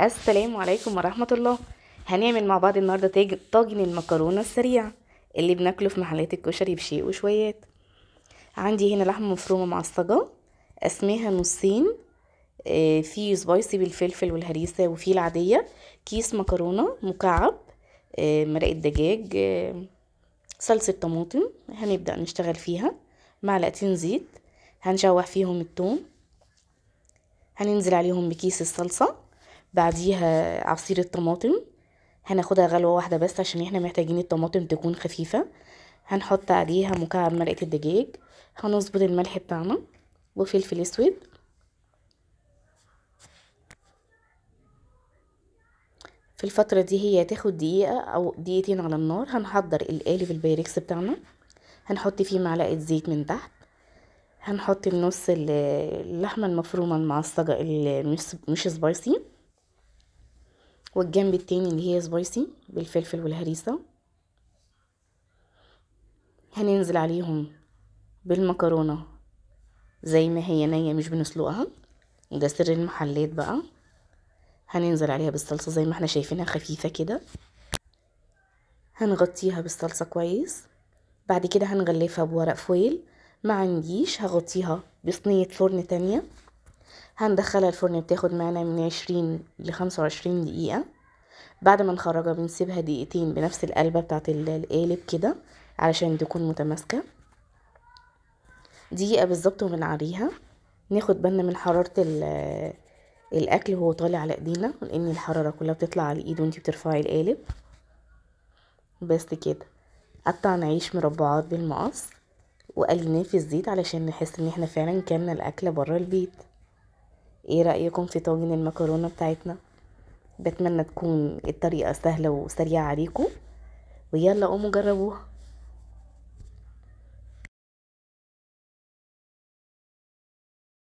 السلام عليكم ورحمة الله. هنعمل مع بعض النهاردة طاجن المكرونة السريع اللي بناكله في محلات الكشري بشيء وشويات. عندي هنا لحمة مفرومة معصجة قسميها نصين، في سبايسي بالفلفل والهريسة وفي العادية، كيس مكرونة مكعب، مرقة دجاج، صلصة طماطم هنبدأ نشتغل فيها، معلقتين زيت هنشوح فيهم الثوم، هننزل عليهم بكيس الصلصة، بعديها عصير الطماطم هناخدها غلوة واحدة بس عشان احنا محتاجين الطماطم تكون خفيفة. هنحط عليها مكعب مرقة الدجاج، هنظبط الملح بتاعنا وفلفل اسود. في الفترة دي هي تاخد دقيقة او دقيقتين على النار. هنحضر القالب البايركس بتاعنا، هنحط فيه معلقة زيت من تحت، هنحط النص اللحمة المفرومة المعصجة اللي مش سبايسي، والجنب التاني اللي هي سبايسي بالفلفل والهريسة. هننزل عليهم بالمكرونة زي ما هي نية مش بنسلقها، ده سر المحلات بقى. هننزل عليها بالصلصة زي ما احنا شايفينها خفيفة كده، هنغطيها بالصلصة كويس. بعد كده هنغلفها بورق فويل، ما عنديش هغطيها بصينية فرن تانية، هندخلها الفرن بتاخد معانا من 20 ل25 دقيقة. بعد ما نخرجها بنسيبها دقيقتين بنفس القلبة بتاعت القالب كده علشان تكون متماسكة، دقيقة بالظبط وبنعريها. ناخد بالنا من حرارة الاكل وهو طالع على ايدينا، لان الحرارة كلها بتطلع على الايد وانتي بترفعي القالب. بس كده قطعنا عيش مربعات بالمقص وقليناه في الزيت علشان نحس ان احنا فعلا كلنا الاكل بره البيت. ايه رأيكم في طاجن المكرونة بتاعتنا؟ بتمنى تكون الطريقة سهلة وسريعة عليكم، ويلا قوموا جربوها.